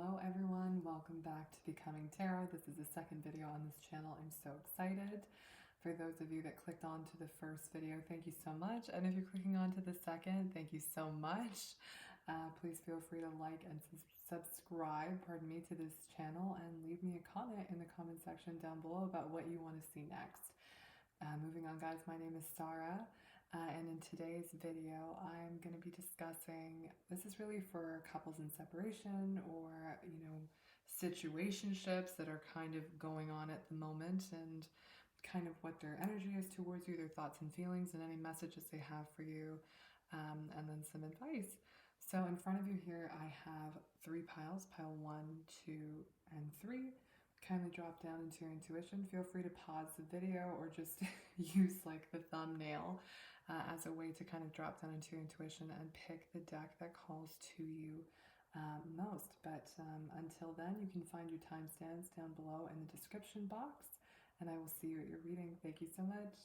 Hello everyone, welcome back to Becoming Tarot. This is the second video on this channel. I'm so excited. For those of you that clicked on to the first video, thank you so much. And if you're clicking on to the second, thank you so much. Please feel free to like and subscribe, to this channel, and leave me a comment in the comment section down below about what you want to see next. Moving on, guys, my name is Sarah. And in today's video, I'm going to be discussing, this is really for couples in separation or, situationships that are kind of going on at the moment, and kind of what their energy is towards you, their thoughts and feelings, and any messages they have for you, and then some advice. So in front of you here, I have 3 piles, pile 1, 2, and 3. Kindly drop down into your intuition. Feel free to pause the video or just use like the thumbnail as a way to kind of drop down into your intuition and pick the deck that calls to you most. But until then, you can find your timestamps down below in the description box, and I will see you at your reading. Thank you so much.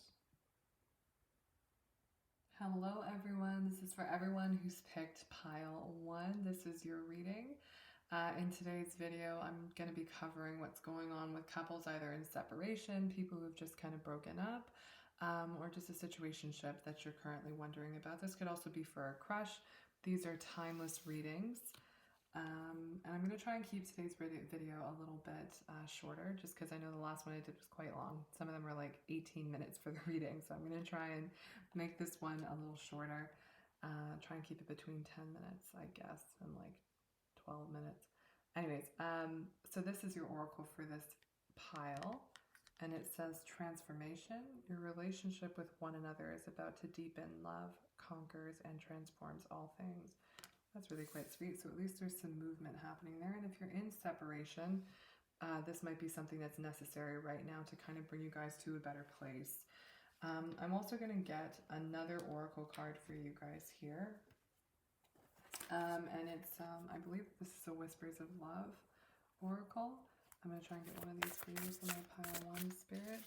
Hello everyone, this is for everyone who's picked pile 1. This is your reading. In today's video, I'm going to be covering what's going on with couples either in separation, people who've just kind of broken up, or just a situationship that you're currently wondering about. This could also be for a crush. These are timeless readings. And I'm going to try and keep today's video a little bit shorter, just because I know the last one I did was quite long. Some of them were like 18 minutes for the reading, so I'm going to try and make this one a little shorter. Try and keep it between 10 minutes, I guess, and like 12 minutes. Anyways, so this is your oracle for this pile, and it says transformation. Your relationship with one another is about to deepen. Love conquers and transforms all things. That's really quite sweet. So at least there's some movement happening there. And if you're in separation, this might be something that's necessary right now to kind of bring you guys to a better place. I'm also going to get another oracle card for you guys here. And it's, I believe this is a Whispers of Love oracle. I'm going to try and get one of these for you. So my pile 1 spirit.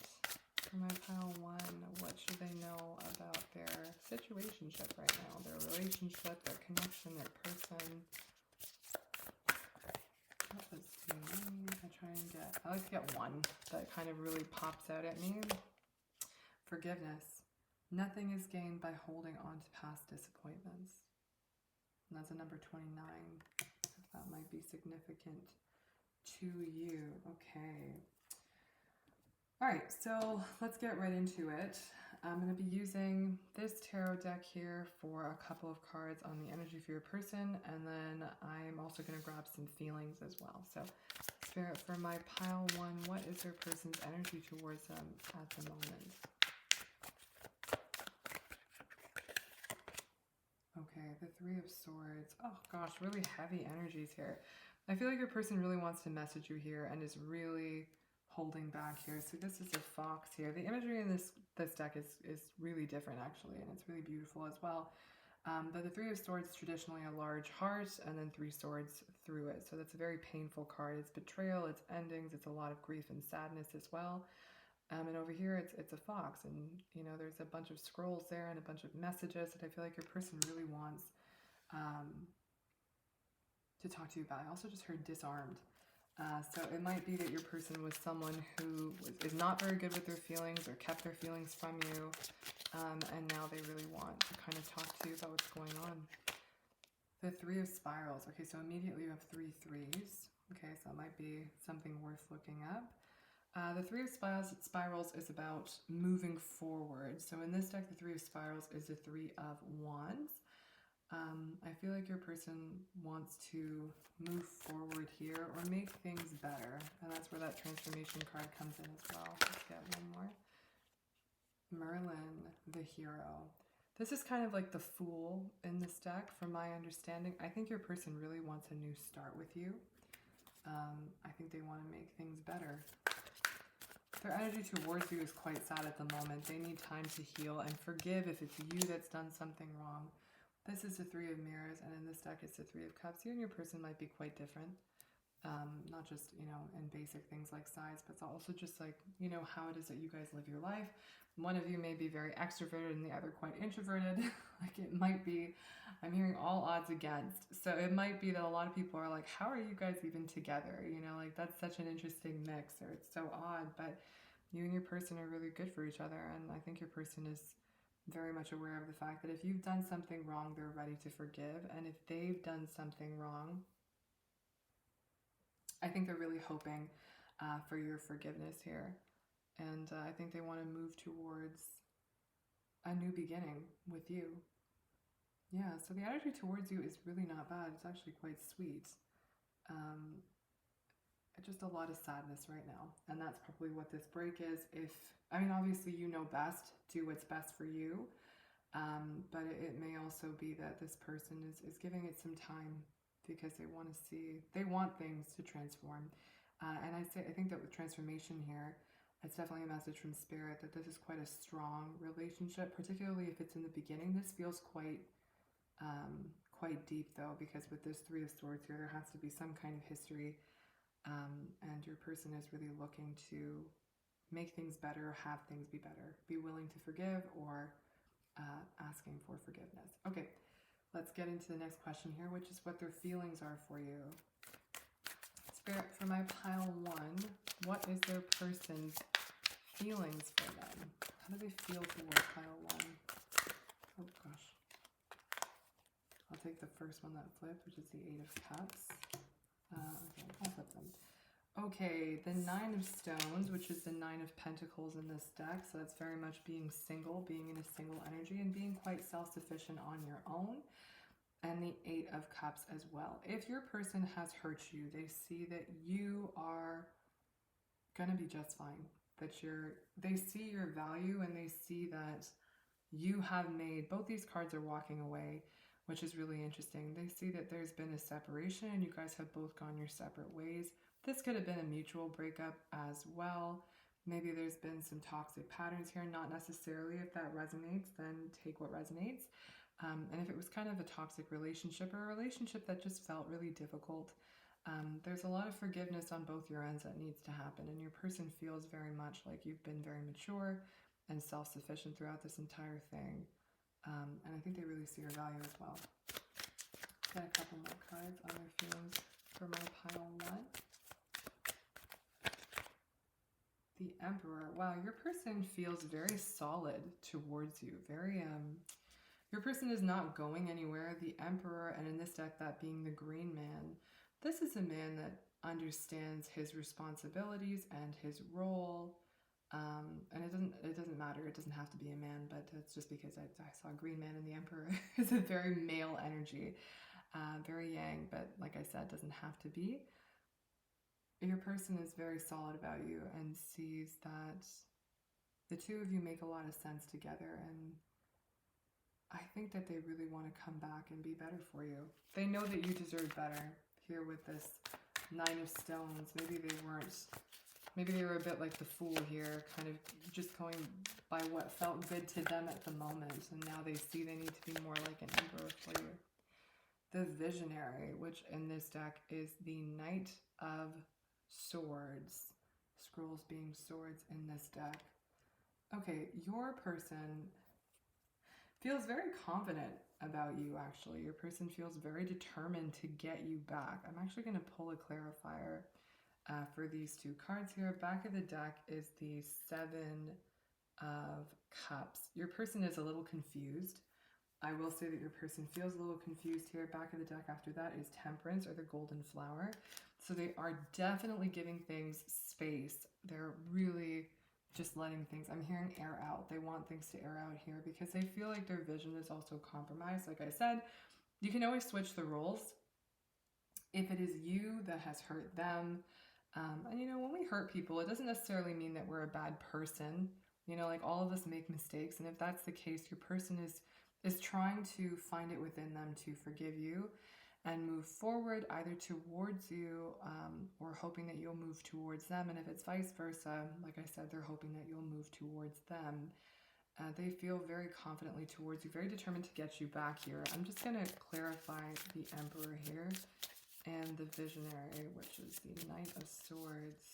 For my pile 1, what should they know about their situationship right now? Their relationship, their connection, their person. Let's see. I like to get one that kind of really pops out at me. Forgiveness. Nothing is gained by holding on to past disappointments. And that's a number 29, if that might be significant to you. Okay. All right, so let's get right into it. I'm going to be using this tarot deck here for a couple of cards on the energy for your person, and then I'm also going to grab some feelings as well. So, Spirit, for my pile 1, what is your person's energy towards them at the moment? Okay, the 3 of Swords. Oh gosh, really heavy energies here. I feel like your person really wants to message you here and is really holding back here. So this is a fox here. The imagery in this deck is really different actually, and it's really beautiful as well. But the 3 of Swords is traditionally a large heart and then 3 swords through it. So that's a very painful card. It's betrayal, it's endings, it's a lot of grief and sadness as well. And over here, it's a fox, and there's a bunch of scrolls there and a bunch of messages that I feel like your person really wants to talk to you about. I also just heard disarmed. So it might be that your person was someone who is not very good with their feelings or kept their feelings from you, and now they really want to kind of talk to you about what's going on. The 3 of Spirals. Okay, so immediately you have 3 threes. Okay, so that might be something worth looking up. The 3 of Spirals is about moving forward. So in this deck, the 3 of Spirals is the 3 of Wands. I feel like your person wants to move forward here or make things better. And that's where that transformation card comes in as well. Let's get one more. Merlin, the Hero. This is kind of like the Fool in this deck, from my understanding. I think your person really wants a new start with you. I think they want to make things better. Their energy towards you is quite sad at the moment. They need time to heal and forgive if it's you that's done something wrong. This is the 3 of Mirrors, and in this deck it's the 3 of Cups. You and your person might be quite different. not just, in basic things like size, but it's also just like, how it is that you guys live your life. One of you may be very extroverted and the other quite introverted. Like it might be, I'm hearing all odds against. So it might be that a lot of people are like, how are you guys even together? Like that's such an interesting mix, or it's so odd, but you and your person are really good for each other. And I think your person is very much aware of the fact that if you've done something wrong, they're ready to forgive. And if they've done something wrong, I think they're really hoping for your forgiveness here. And I think they want to move towards a new beginning with you. Yeah, so the energy towards you is really not bad. It's actually quite sweet. Just a lot of sadness right now. And that's probably what this break is. Obviously you know best, do what's best for you. But it may also be that this person is giving it some time because they want things to transform. And I think that with transformation here, it's definitely a message from Spirit that this is quite a strong relationship, particularly if it's in the beginning. This feels quite deep though, because with this Three of Swords here, there has to be some kind of history, and your person is really looking to make things better, have things be better, be willing to forgive, or asking for forgiveness. Okay, let's get into the next question here, which is what their feelings are for you. Spirit, for my pile 1, what is their person's feelings for them? How do they feel towards pile 1? Oh gosh. I'll take the first one that flipped, which is the 8 of Cups. Okay, I'll flip them. Okay, the 9 of Stones, which is the 9 of Pentacles in this deck. So that's very much being single, being in a single energy, and being quite self-sufficient on your own. And the 8 of Cups as well. If your person has hurt you, they see that you are going to be just fine. That they see your value, and they see that you have made, both these cards are walking away, which is really interesting. They see that there's been a separation and you guys have both gone your separate ways. This could have been a mutual breakup as well. Maybe there's been some toxic patterns here, not necessarily. If that resonates, then take what resonates. And if it was kind of a toxic relationship, or a relationship that just felt really difficult, there's a lot of forgiveness on both your ends that needs to happen. And your person feels very much like you've been very mature and self-sufficient throughout this entire thing. And I think they really see your value as well. Get a couple more cards on their feelings for my pile 1. The Emperor. Wow, your person feels very solid towards you. Your person is not going anywhere. The Emperor, and in this deck, that being the Green Man. This is a man that understands his responsibilities and his role. And it doesn't matter. It doesn't have to be a man, but it's just because I saw Green Man and the Emperor is a very male energy, very yang, but like I said, doesn't have to be. Your person is very solid about you and sees that the two of you make a lot of sense together, and I think that they really want to come back and be better for you. They know that you deserve better here with this 9 of Stones. Maybe they were a bit like the Fool here, kind of just going by what felt good to them at the moment, and now they see they need to be more like an Emperor for you. The Visionary, which in this deck is the Knight of Swords. Scrolls being swords in this deck. Okay, your person feels very confident about you, actually. Your person feels very determined to get you back. I'm actually going to pull a clarifier for these two cards here. Back of the deck is the 7 of Cups. Your person is a little confused. I will say that your person feels a little confused here. Back of the deck after that is Temperance, or the Golden Flower. So they are definitely giving things space. They're really just letting things, I'm hearing air out. They want things to air out here because they feel like their vision is also compromised. Like I said, you can always switch the roles. If it is you that has hurt them, and when we hurt people, it doesn't necessarily mean that we're a bad person. Like all of us make mistakes. And if that's the case, your person is trying to find it within them to forgive you and move forward, either towards you or hoping that you'll move towards them. And if it's vice versa, like I said, they're hoping that you'll move towards them. They feel very confidently towards you, very determined to get you back here. I'm just going to clarify the Emperor here. and the Visionary, which is the Knight of Swords.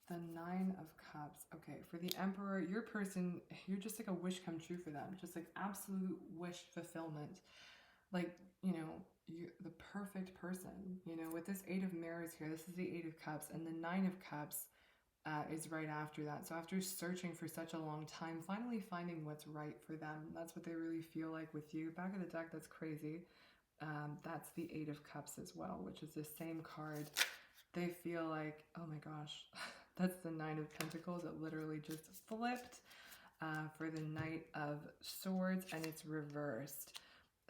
The Nine of Cups. Okay, for the Emperor, your person, you're just like a wish come true for them. Just like absolute wish fulfillment. Like, you know, you're the perfect person. You know, with this Eight of Mirrors here, this is the Eight of Cups, and the Nine of Cups is right after that. So after searching for such a long time, finally finding what's right for them. That's what they really feel like with you. Back of the deck, that's crazy. That's the Eight of Cups as well, which is the same card. They feel like, oh my gosh, that's the Nine of Pentacles. It literally just flipped for the Knight of Swords, and it's reversed.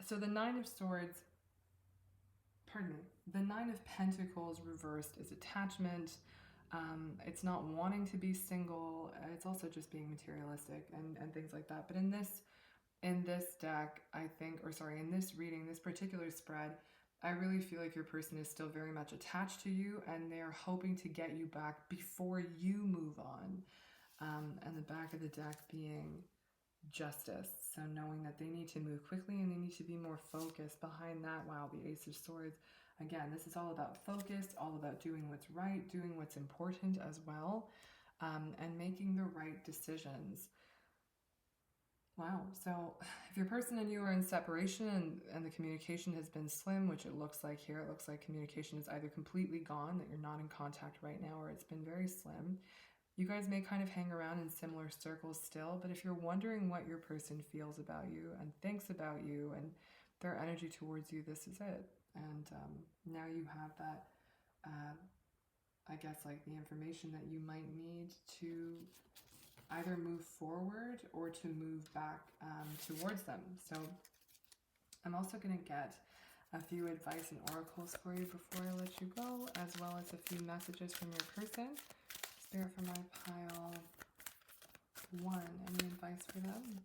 So the Nine of Swords, pardon me, the Nine of Pentacles reversed is attachment. It's not wanting to be single. It's also just being materialistic and things like that. But in this deck, I think, or sorry, in this reading, this particular spread, I really feel like your person is still very much attached to you, and they're hoping to get you back before you move on. And the back of the deck being Justice. So knowing that they need to move quickly and they need to be more focused. Behind that, wow, the Ace of Swords. Again, this is all about focus, all about doing what's right, doing what's important as well, and making the right decisions. Wow, so if your person and you are in separation and the communication has been slim, which it looks like here, it looks like communication is either completely gone, that you're not in contact right now, or it's been very slim. You guys may kind of hang around in similar circles still, but if you're wondering what your person feels about you and thinks about you and their energy towards you, this is it. And now you have that, I guess, like the information that you might need to either move forward or to move back towards them. So I'm also going to get a few advice and oracles for you before I let you go, as well as a few messages from your person. Spirit for my pile 1, any advice for them?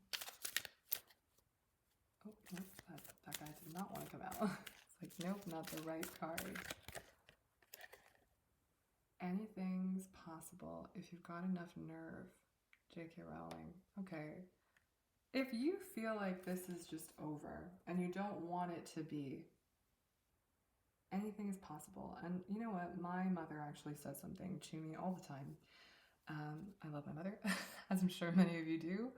Oh, nope, that guy did not want to come out. It's like, nope, not the right card. Anything's possible if you've got enough nerve. J.K. Rowling. Okay. If you feel like this is just over and you don't want it to be, anything is possible. And you know what? My mother actually says something to me all the time. I love my mother, as I'm sure many of you do.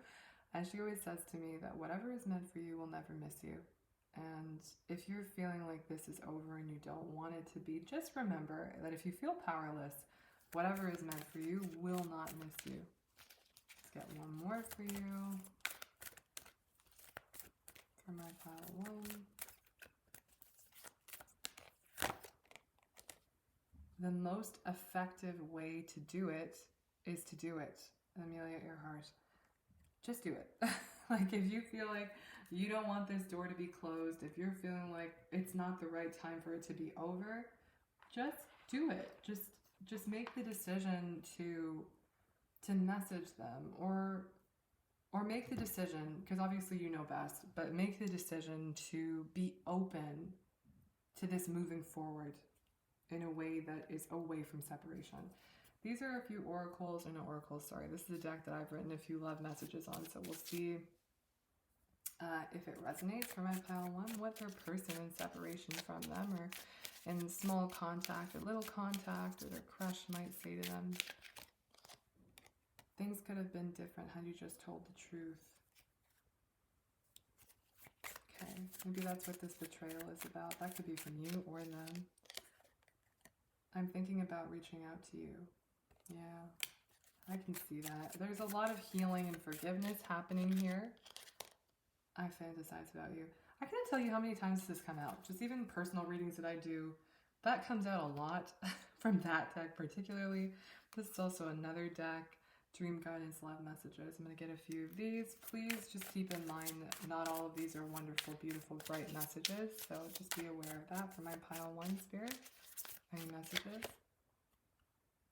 And she always says to me that whatever is meant for you will never miss you. And if you're feeling like this is over and you don't want it to be, just remember that if you feel powerless, whatever is meant for you will not miss you. Let's get one more for you. For my pile 1. The most effective way to do it is to do it. Amelia Earhart. Just do it. Like if you feel like you don't want this door to be closed, if you're feeling like it's not the right time for it to be over, just do it. Just make the decision to message them or make the decision, because obviously you know best, but make the decision to be open to this moving forward in a way that is away from separation. These are a few oracles, or not oracles, sorry. This is a deck that I've written a few love messages on, so we'll see if it resonates for my pile 1, what their person in separation from them, or in small contact, or little contact, or their crush might say to them. Things could have been different had you just told the truth. Okay, maybe that's what this betrayal is about. That could be from you or them. I'm thinking about reaching out to you. Yeah, I can see that. There's a lot of healing and forgiveness happening here. I fantasize about you. I can't tell you how many times this has come out. Just even personal readings that I do, that comes out a lot from that deck particularly. This is also another deck. Dream guidance, love messages. I'm going to get a few of these. Please just keep in mind that not all of these are wonderful, beautiful, bright messages. So just be aware of that for my pile 1 spirit. Any messages?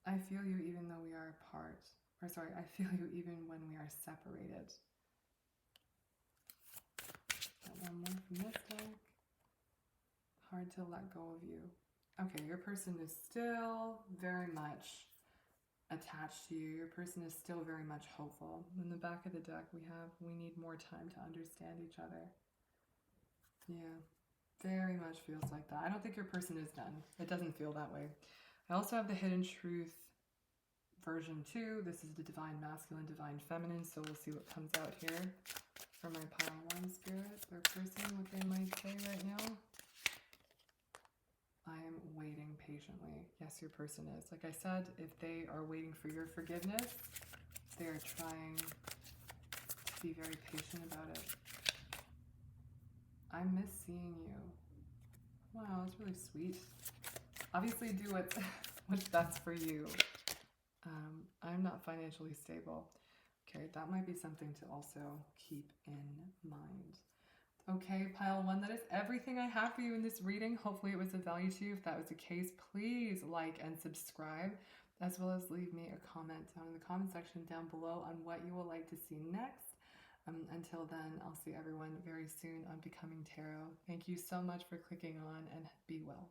I feel you even though we are apart. Or sorry, I feel you even when we are separated. Got one more from this deck. Hard to let go of you. Okay, your person is still very much attached to you. Your person is still very much hopeful. In the back of the deck we need more time to understand each other. Yeah. Very much feels like that. I don't think your person is done. It doesn't feel that way. I also have the Hidden Truth version 2. This is the Divine Masculine, Divine Feminine, so we'll see what comes out here for my pile 1 spirit, their person, what they might say right now. I am waiting patiently. Yes, your person is. Like I said, if they are waiting for your forgiveness, they are trying to be very patient about it. I miss seeing you. Wow, that's really sweet. Obviously do what's best for you. I'm not financially stable. Okay, that might be something to also keep in mind. Okay, pile 1, that is everything I have for you in this reading. Hopefully it was of value to you. If that was the case, please like and subscribe, as well as leave me a comment down in the comment section down below on what you would like to see next. Until then, I'll see everyone very soon on Becoming Tarot. Thank you so much for clicking on, and be well.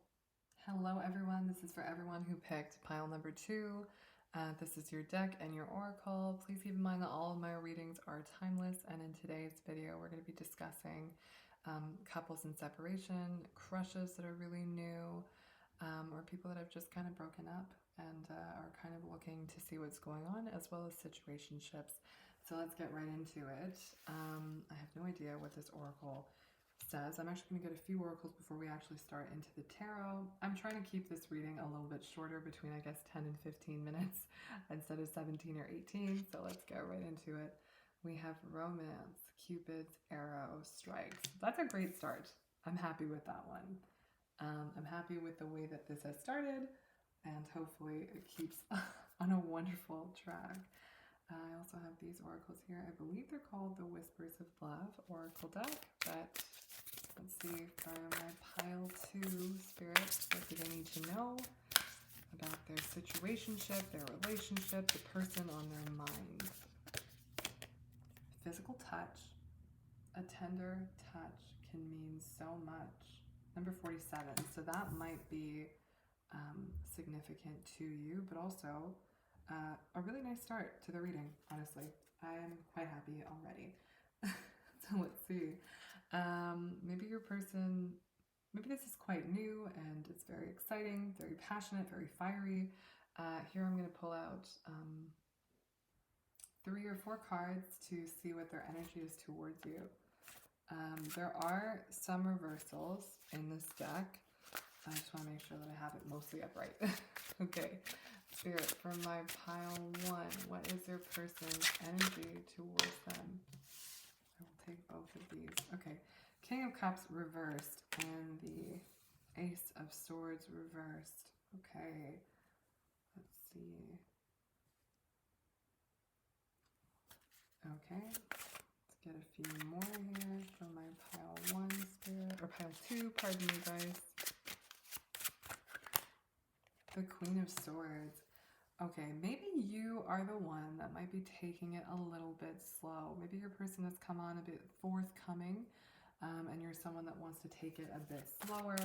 Hello everyone, this is for everyone who picked pile number 2. This is your deck and your oracle. Please keep in mind that all of my readings are timeless, and in today's video we're going to be discussing couples in separation, crushes that are really new, or people that have just kind of broken up and are kind of looking to see what's going on, as well as situationships. So let's get right into it. I have no idea what this oracle says. I'm actually going to get a few oracles before we actually start into the tarot. I'm trying to keep this reading a little bit shorter, between I guess 10 and 15 minutes instead of 17 or 18. So let's get right into it. We have romance, Cupid's arrow strikes. That's a great start. I'm happy with that one. I'm happy with the way that this has started, and hopefully it keeps on a wonderful track. I also have these oracles here. I believe they're called the Whispers of Love Oracle deck, but let's see for my pile 2 spirits, what do they need to know about their situationship, their relationship, the person on their mind. Physical touch. A tender touch can mean so much. Number 47, so that might be significant to you, but also a really nice start to the reading, honestly. I am quite happy already. So let's see. Maybe your person, maybe this is quite new and it's very exciting, very passionate, very fiery. Here I'm going to pull out 3 or 4 cards to see what their energy is towards you. There are some reversals in this deck. I just want to make sure that I have it mostly upright. Okay. Spirit, for my pile 1, what is your person's energy towards them? I will take both of these. Okay, King of Cups reversed and the Ace of Swords reversed. Okay, let's see. Okay, let's get a few more here for my pile 1 spirit, or pile 2, pardon me guys. The Queen of Swords. Okay, maybe you are the one that might be taking it a little bit slow. Maybe your person has come on a bit forthcoming, and you're someone that wants to take it a bit slower.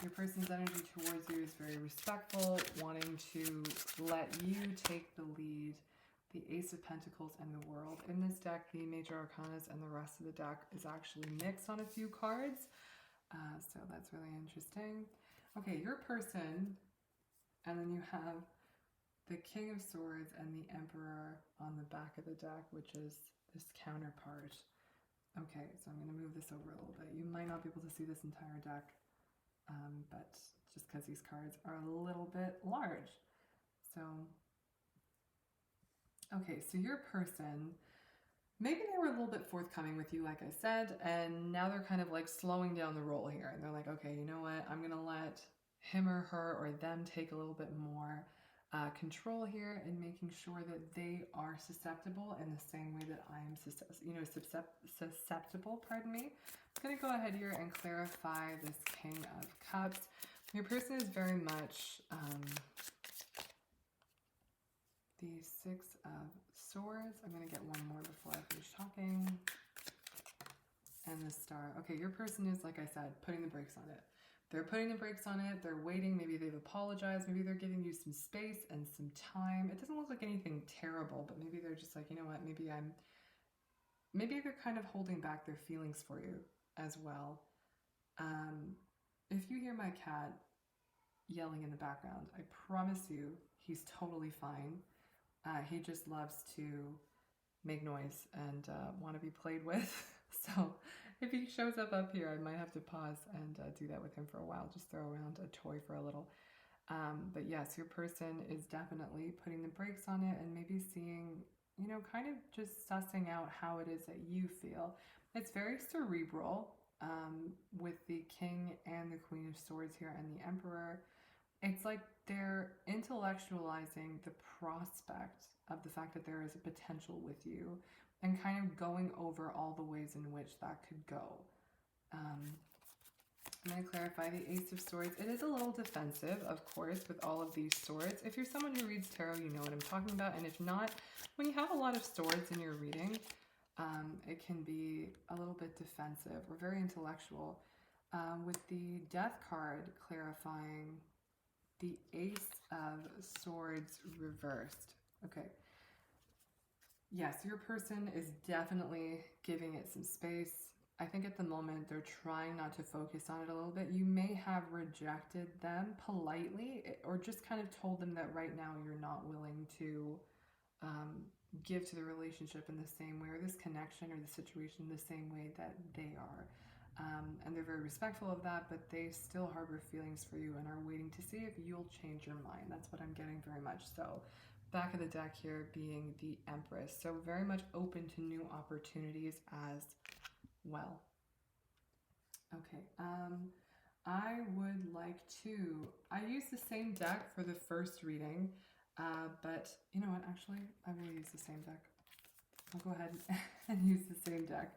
Your person's energy towards you is very respectful, wanting to let you take the lead. The Ace of Pentacles and the World. In this deck, the Major Arcanas and the rest of the deck is actually mixed on a few cards, so that's really interesting. Okay, your person, and then you have the King of Swords and the Emperor on the back of the deck, which is this counterpart. Okay, so I'm going to move this over a little bit. You might not be able to see this entire deck, but just because these cards are a little bit large. So, okay, so your person, maybe they were a little bit forthcoming with you, like I said, and now they're kind of like slowing down the roll here. And they're like, okay, you know what? I'm going to let him or her or them take a little bit more control here, and making sure that they are susceptible in the same way that I am susceptible, pardon me. I'm going to go ahead here and clarify this King of Cups. Your person is very much the Six of Swords. I'm going to get one more before I finish talking. And the Star. Okay, your person is, like I said, putting the brakes on it. They're putting the brakes on it, they're waiting, maybe they've apologized, maybe they're giving you some space and some time. It doesn't look like anything terrible, but maybe they're just like, you know what, maybe they're kind of holding back their feelings for you as well. If you hear my cat yelling in the background, I promise you he's totally fine. He just loves to make noise and want to be played with. So if he shows up here, I might have to pause and do that with him for a while, just throw around a toy for a little. But yes, your person is definitely putting the brakes on it and maybe seeing, kind of just sussing out how it is that you feel. It's very cerebral, with the King and the Queen of Swords here and the Emperor. It's like they're intellectualizing the prospect of the fact that there is a potential with you and kind of going over all the ways in which that could go. I'm going to clarify the Ace of Swords. It is a little defensive, of course, with all of these swords. If you're someone who reads tarot, you know what I'm talking about. And if not, when you have a lot of swords in your reading, it can be a little bit defensive or very intellectual. With the Death card clarifying the Ace of Swords reversed. Okay. Yes, your person is definitely giving it some space. I think at the moment they're trying not to focus on it a little bit. You may have rejected them politely or just kind of told them that right now you're not willing to give to the relationship in the same way, or this connection or the situation the same way that they are. And they're very respectful of that, but they still harbor feelings for you and are waiting to see if you'll change your mind. That's what I'm getting very much so. Back of the deck here being the Empress. So very much open to new opportunities as well. Okay, I would like to, I used the same deck for the first reading, but you know what, actually, I will use the same deck. I'll go ahead and use the same deck.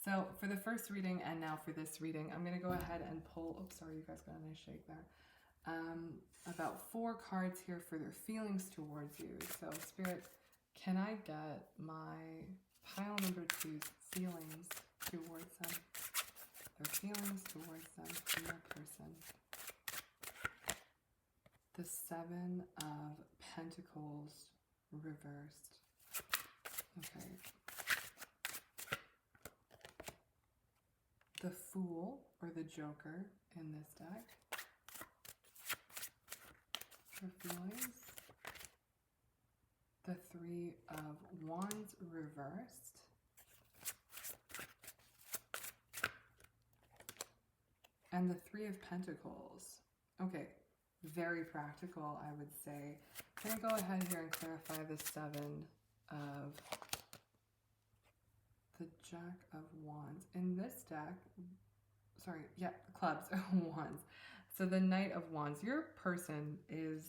So for the first reading and now for this reading, I'm going to go ahead and pull, oops, sorry, you guys got a nice shake there. About 4 cards here for their feelings towards you. So Spirit, can I get my pile number 2's feelings towards them? Their feelings towards them from their person. The 7 of Pentacles reversed. Okay. The Fool or the Joker in this deck. For feelings. The 3 of Wands reversed. And the 3 of Pentacles. Okay, very practical, I would say. I'm going to go ahead here and clarify the 7 of the Jack of Wands. In this deck, sorry, yeah, clubs, wands. So the Knight of Wands, your person is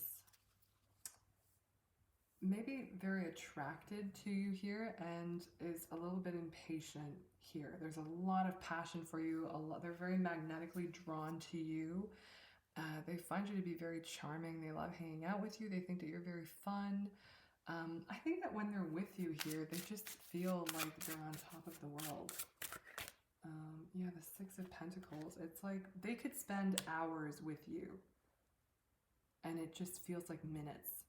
maybe very attracted to you here and is a little bit impatient here. There's a lot of passion for you. They're very magnetically drawn to you. They find you to be very charming. They love hanging out with you. They think that you're very fun. I think that when they're with you here, they just feel like they're on top of the world. Yeah, the 6 of Pentacles. It's like they could spend hours with you and it just feels like minutes.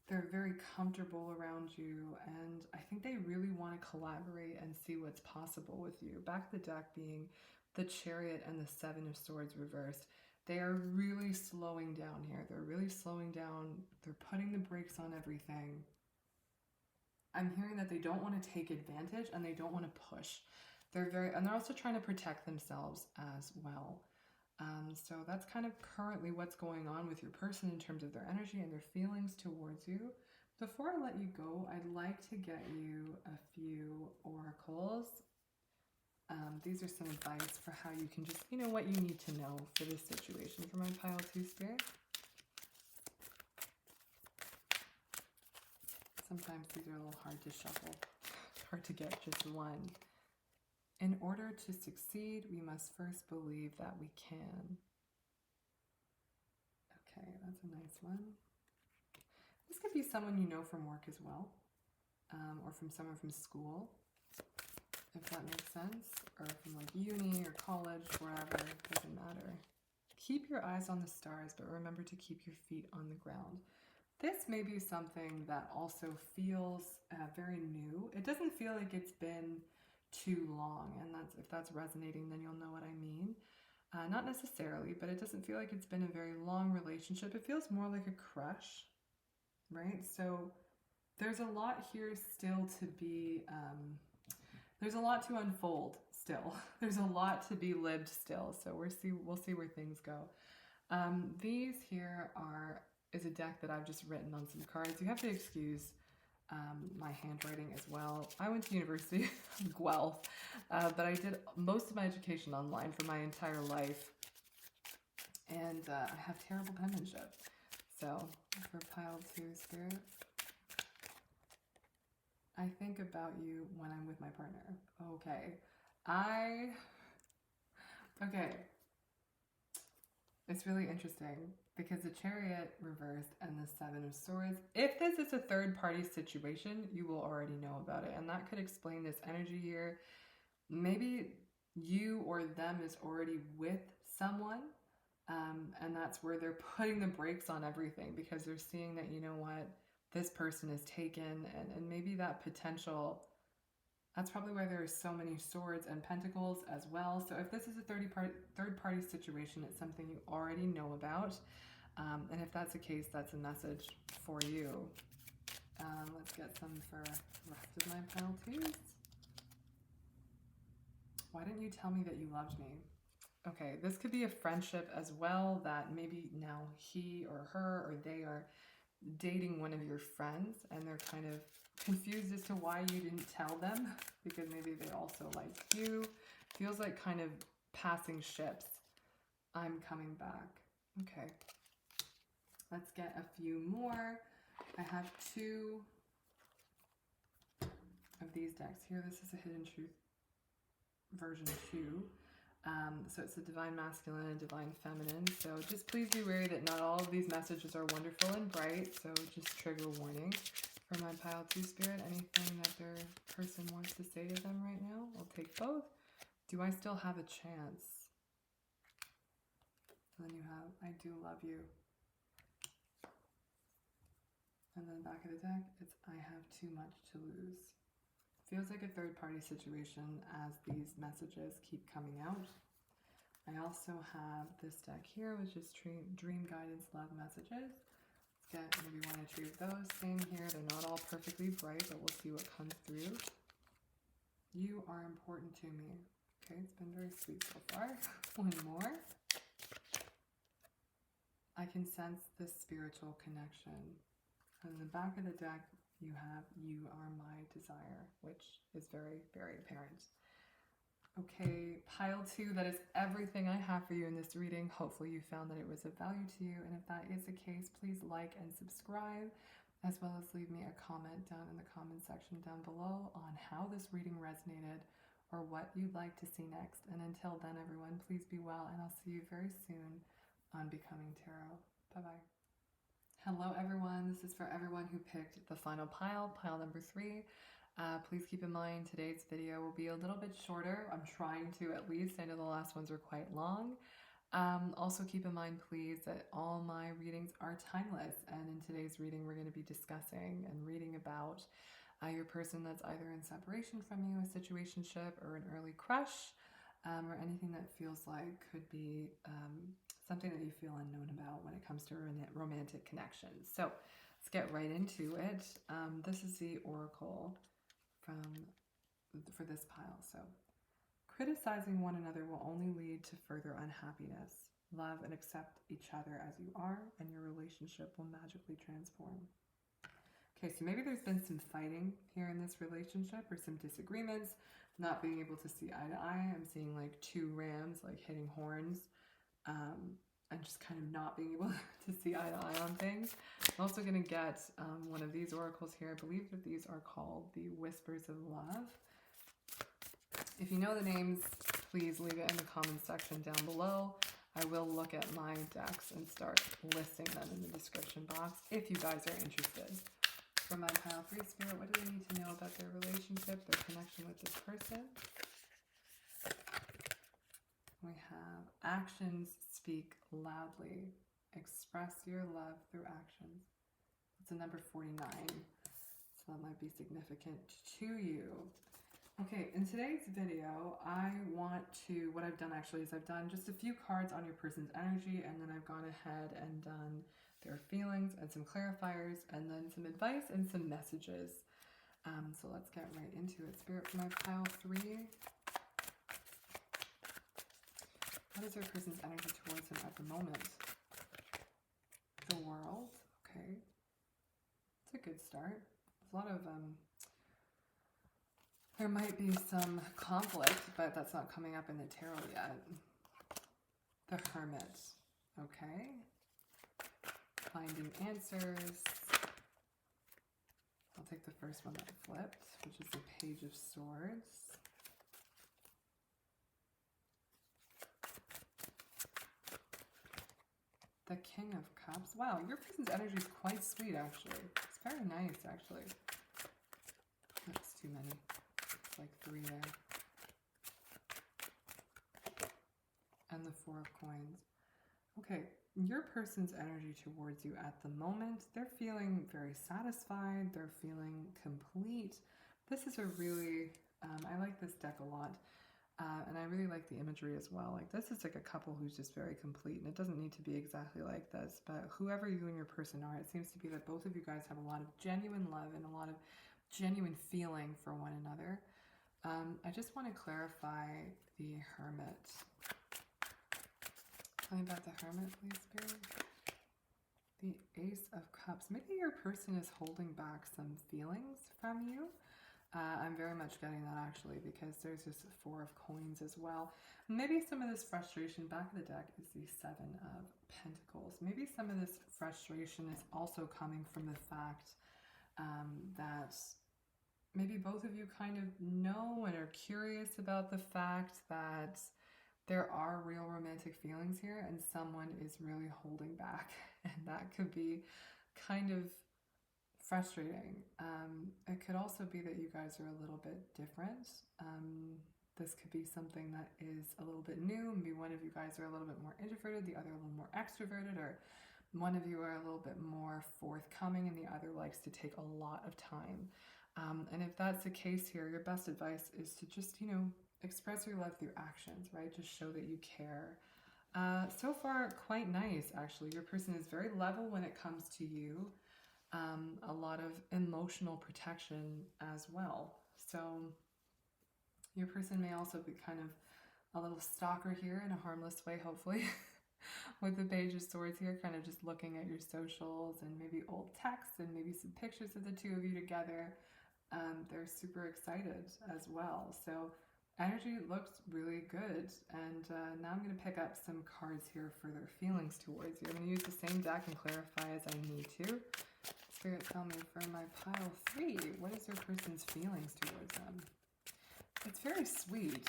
They're very comfortable around you, and I think they really want to collaborate and see what's possible with you. Back of the deck being the Chariot and the 7 of Swords reversed. They are really slowing down here. They're really slowing down. They're putting the brakes on everything. I'm hearing that they don't want to take advantage and they don't want to push. And they're also trying to protect themselves as well. So that's kind of currently what's going on with your person in terms of their energy and their feelings towards you. Before I let you go, I'd like to get you a few oracles. These are some advice for how you can just, what you need to know for this situation for my pile 2 Spirit. Sometimes these are a little hard to shuffle. It's hard to get just one. In order to succeed, we must first believe that we can. Okay, that's a nice one. This could be someone you know from work as well, or from someone from school, if that makes sense, or from like uni or college, wherever, it doesn't matter. Keep your eyes on the stars, but remember to keep your feet on the ground. This may be something that also feels very new. It doesn't feel like it's been too long, and if that's resonating, then you'll know what I mean. Not necessarily, but it doesn't feel like it's been a very long relationship. It feels more like a crush, right? So there's a lot here still to be, there's a lot to unfold still. There's a lot to be lived still. So we'll see where things go. These here is a deck that I've just written on some cards. You have to excuse my handwriting as well. I went to University of Guelph, but I did most of my education online for my entire life, and I have terrible penmanship. So for pile 2 spirit, I think about you when I'm with my partner. Okay. It's really interesting because the Chariot reversed and the 7 of Swords. If this is a third-party situation, you will already know about it. And that could explain this energy here. Maybe you or them is already with someone. And that's where they're putting the brakes on everything because they're seeing that, you know what, this person is taken. And maybe that potential... That's probably why there are so many swords and pentacles as well. So if this is a third-party situation, it's something you already know about. And if that's the case, that's a message for you. Let's get some for the rest of my pile twos. Why didn't you tell me that you loved me? Okay, this could be a friendship as well, that maybe now he or her or they are dating one of your friends and they're kind of confused as to why you didn't tell them because maybe they also like you. Feels like kind of passing ships. I'm coming back. Okay. Let's get a few more. I have 2 of these decks here. This is a Hidden Truth version 2. So it's a Divine Masculine and Divine Feminine. So just please be wary that not all of these messages are wonderful and bright. So just trigger warning. For my pile 2 spirit, anything that their person wants to say to them right now, I'll take both. Do I still have a chance? And then you have, I do love you. And then back of the deck, it's I have too much to lose. Feels like a third-party situation as these messages keep coming out. I also have this deck here, which is Dream Guidance Love Messages. Get maybe 1 or 2 of those. Same here, they're not all perfectly bright, but we'll see what comes through. You are important to me. Okay, it's been very sweet so far. 1 more. I can sense this spiritual connection. And in the back of the deck, you have You Are My Desire, which is very, very apparent. Okay, pile 2, that is everything I have for you in this reading. Hopefully you found that it was of value to you, and if that is the case, please like and subscribe, as well as leave me a comment down in the comment section down below on how this reading resonated or what you'd like to see next. And until then, everyone, please be well, and I'll see you very soon on Becoming Tarot. Bye-bye. Hello, everyone. This is for everyone who picked the final pile number 3. Please keep in mind today's video will be a little bit shorter. I'm trying to at least. I know the last ones are quite long. Also keep in mind, please, that all my readings are timeless. And in today's reading, we're going to be discussing and reading about your person that's either in separation from you, a situationship, or an early crush, or anything that feels like could be something that you feel unknown about when it comes to romantic connections. So let's get right into it. This is the oracle for this pile. So, criticizing one another will only lead to further unhappiness. Love and accept each other as you are, and your relationship will magically transform. Okay, so maybe there's been some fighting here in this relationship, or some disagreements, not being able to see eye to eye. I'm seeing like 2 rams like hitting horns, and just kind of not being able to see eye to eye on things. I'm also going to get one of these oracles here. I believe that these are called the Whispers of Love. If you know the names, please leave it in the comment section down below. I will look at my decks and start listing them in the description box if you guys are interested. For my pile 3 spirit, what do they need to know about their relationship, their connection with this person? We have actions speak loudly. Express your love through actions. It's a number 49, so that might be significant to you. Okay, in today's video, what I've done actually is I've done just a few cards on your person's energy, and then I've gone ahead and done their feelings and some clarifiers, and then some advice and some messages. So let's get right into it. Spirit, for my pile 3. What is your person's energy towards them at the moment? The World. Okay. It's a good start. There's a lot of, there might be some conflict, but that's not coming up in the tarot yet. The Hermit. Okay. Finding answers. I'll take the first one that flipped, which is the Page of Swords. The King of Cups. Wow, your person's energy is quite sweet, actually. It's very nice, actually. That's too many. It's like 3 there. And the 4 of Coins. Okay, your person's energy towards you at the moment, they're feeling very satisfied. They're feeling complete. This is a really, I like this deck a lot. And I really like the imagery as well. Like, this is like a couple who's just very complete, and it doesn't need to be exactly like this, but whoever you and your person are, it seems to be that both of you guys have a lot of genuine love and a lot of genuine feeling for one another. I just want to clarify the Hermit. Tell me about the Hermit, please, Spirit. The Ace of Cups. Maybe your person is holding back some feelings from you. I'm very much getting that, actually, because there's this 4 of Coins as well. Maybe some of this frustration, back of the deck is the 7 of Pentacles. Maybe some of this frustration is also coming from the fact that maybe both of you kind of know and are curious about the fact that there are real romantic feelings here and someone is really holding back. And that could be kind of frustrating. It could also be that you guys are a little bit different. This could be something that is a little bit new. Maybe one of you guys are a little bit more introverted, the other a little more extroverted, or one of you are a little bit more forthcoming and the other likes to take a lot of time. And if that's the case here, your best advice is to just, express your love through actions, right? Just show that you care. So far, quite nice, actually. Your person is very level when it comes to you. A lot of emotional protection as well. So your person may also be kind of a little stalker here in a harmless way, hopefully, with the Page of Swords here, kind of just looking at your socials and maybe old texts and maybe some pictures of the two of you together. They're super excited as well. So energy looks really good. And now I'm going to pick up some cards here for their feelings towards you. I'm going to use the same deck and clarify as I need to. Spirit, tell me for my pile 3, what is your person's feelings towards them? It's very sweet.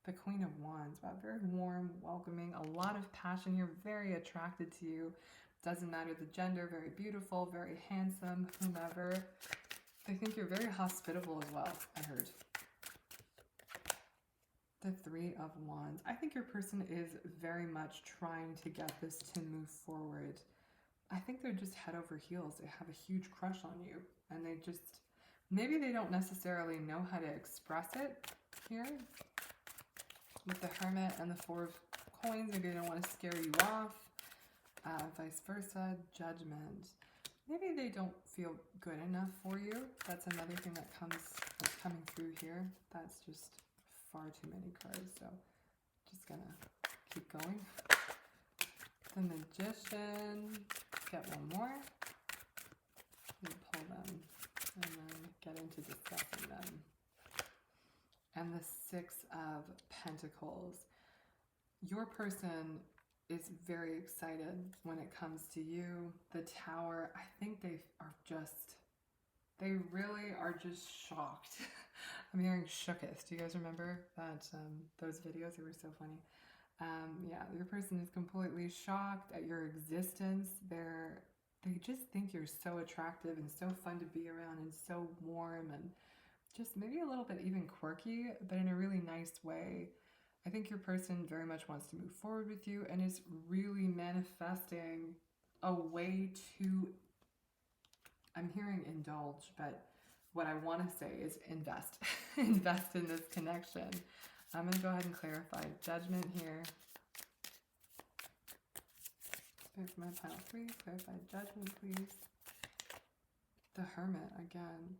The Queen of Wands. Wow, very warm, welcoming, a lot of passion here, very attracted to you. Doesn't matter the gender, very beautiful, very handsome, whomever. They think you're very hospitable as well, I heard. The 3 of Wands. I think your person is very much trying to get this to move forward. I think they're just head over heels. They have a huge crush on you, and they just, maybe they don't necessarily know how to express it here. With the Hermit and the 4 of Coins, maybe they don't want to scare you off. Vice versa, Judgment. Maybe they don't feel good enough for you. That's another thing that's coming through here. That's just far too many cards, so just gonna keep going. The Magician. Get one more. And pull them, and then get into discussing them. And the 6 of Pentacles. Your person is very excited when it comes to you. The Tower, I think they really are just shocked. I'm hearing shooketh. Do you guys remember that those videos? They were so funny. Yeah, your person is completely shocked at your existence. They just think you're so attractive and so fun to be around and so warm and just maybe a little bit even quirky, but in a really nice way. I think your person very much wants to move forward with you and is really manifesting a way to, I'm hearing indulge, but what I want to say is invest. Invest in this connection. I'm going to go ahead and clarify Judgment here. Spirit for my pile 3, clarify Judgment, please. The Hermit again.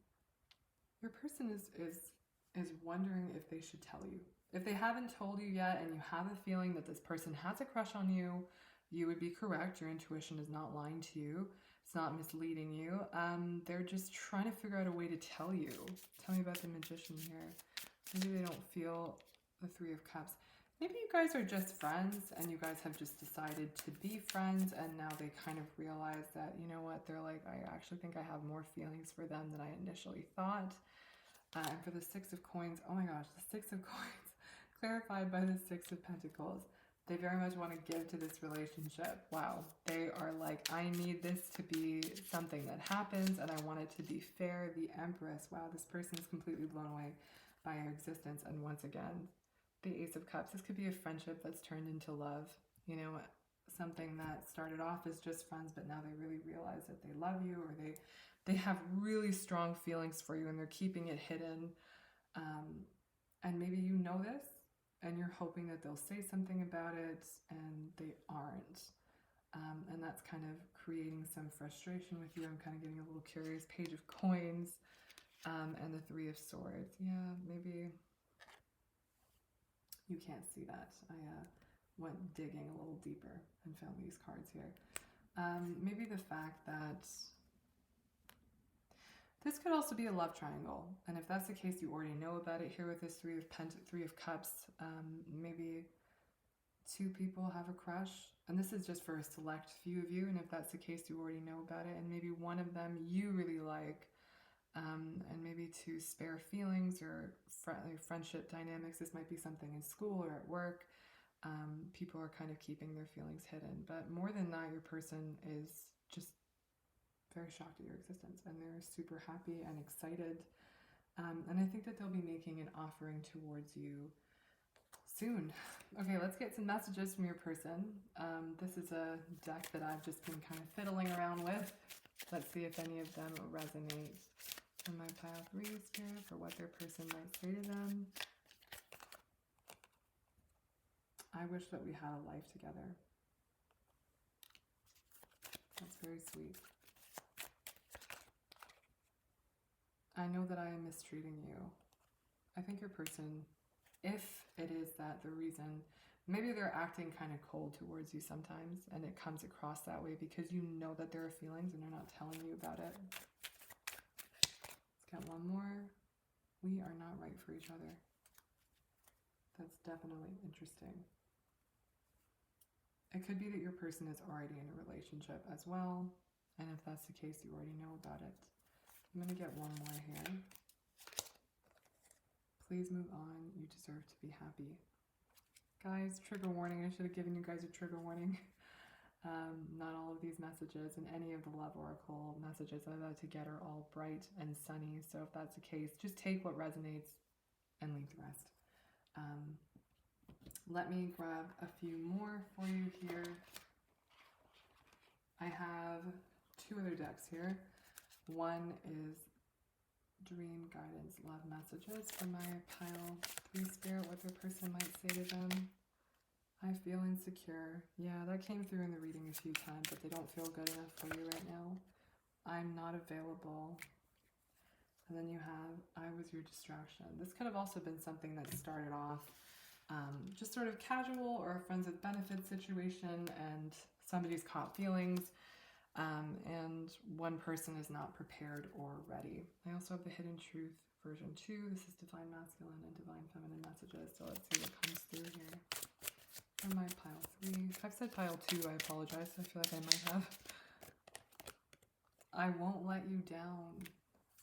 Your person is wondering if they should tell you. If they haven't told you yet and you have a feeling that this person has a crush on you, you would be correct. Your intuition is not lying to you. It's not misleading you. They're just trying to figure out a way to tell you. Tell me about the Magician here. Maybe they don't feel the Three of Cups. Maybe you guys are just friends and you guys have just decided to be friends, and now they kind of realize that, you know what, they're like, I actually think I have more feelings for them than I initially thought. And for the Six of Coins, oh my gosh, the Six of Coins, clarified by the Six of Pentacles. They very much want to give to this relationship. Wow. They are like, I need this to be something that happens, and I want it to be fair. The Empress. Wow, this person is completely blown away by your existence. And once again, the Ace of Cups. This could be a friendship that's turned into love. You know, something that started off as just friends, but now they really realize that they love you, or they have really strong feelings for you, and they're keeping it hidden. And maybe you know this, and you're hoping that they'll say something about it, and they aren't. And that's kind of creating some frustration with you. I'm kind of getting a little curious. Page of Coins, and the Three of Swords. Yeah, maybe you can't see that. I went digging a little deeper and found these cards here. Maybe the fact that this could also be a love triangle, and if that's the case, you already know about it here with this Three of Cups. Maybe two people have a crush, and this is just for a select few of you, and if that's the case, you already know about it, and maybe one of them you really like, and maybe to spare feelings or friendship dynamics. This might be something in school or at work. People are kind of keeping their feelings hidden, but more than that, your person is just very shocked at your existence, and they're super happy and excited. And I think that they'll be making an offering towards you soon. Okay, let's get some messages from your person. This is a deck that I've just been kind of fiddling around with. Let's see if any of them resonate. On my pile 3, Spirit, for what their person might say to them. I wish that we had a life together. That's very sweet. I know that I am mistreating you. I think your person, if it is that the reason, maybe they're acting kind of cold towards you sometimes, and it comes across that way because you know that there are feelings and they're not telling you about it. Let's get one more. We are not right for each other. That's definitely interesting. It could be that your person is already in a relationship as well, and if that's the case, you already know about it. I'm going to get one more here. Please move on. You deserve to be happy. Guys, trigger warning. I should have given you guys a trigger warning. Not all of these messages and any of the Love Oracle messages I'm about to get are all bright and sunny. So if that's the case, just take what resonates and leave the rest. Let me grab a few more for you here. I have two other decks here. One is Dream Guidance Love Messages for my pile 3, Spirit, what their person might say to them. I feel insecure. Yeah, that came through in the reading a few times, but they don't feel good enough for you right now. I'm not available. And then you have, I was your distraction. This could have also been something that started off just sort of casual or a friends with benefits situation, and somebody's caught feelings, and one person is not prepared or ready. I also have the Hidden Truth version 2. This is Divine Masculine and Divine Feminine messages. So let's see what comes through here. On my pile 3. If I've said pile 2, I apologize. I feel like I might have. I won't let you down.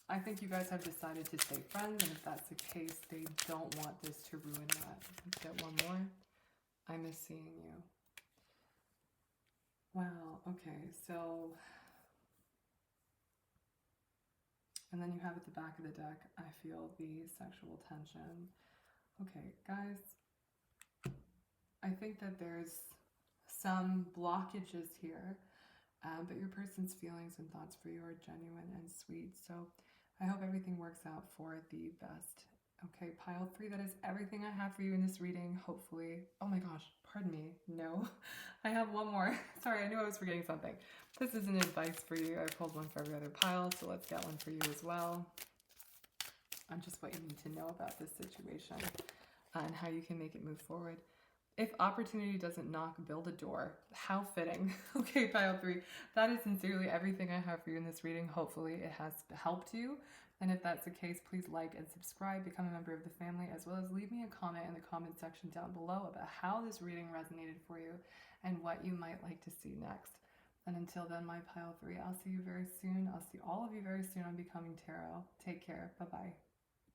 I think you guys have decided to stay friends, and if that's the case, they don't want this to ruin that. Let's get one more. I miss seeing you. Wow, okay, so... And then you have at the back of the deck, I feel the sexual tension. Okay, guys, I think that there's some blockages here, but your person's feelings and thoughts for you are genuine and sweet. So I hope everything works out for the best. Okay, pile 3, that is everything I have for you in this reading, hopefully. Oh my gosh, pardon me. No, I have one more. Sorry, I knew I was forgetting something. This is an advice for you. I pulled one for every other pile, so let's get one for you as well. On just what you need to know about this situation and how you can make it move forward. If opportunity doesn't knock, build a door. How fitting. Okay, pile 3. That is sincerely everything I have for you in this reading. Hopefully it has helped you. And if that's the case, please like and subscribe, become a member of the family, as well as leave me a comment in the comment section down below about how this reading resonated for you and what you might like to see next. And until then, my pile 3, I'll see you very soon. I'll see all of you very soon on Becoming Tarot. Take care. Bye-bye.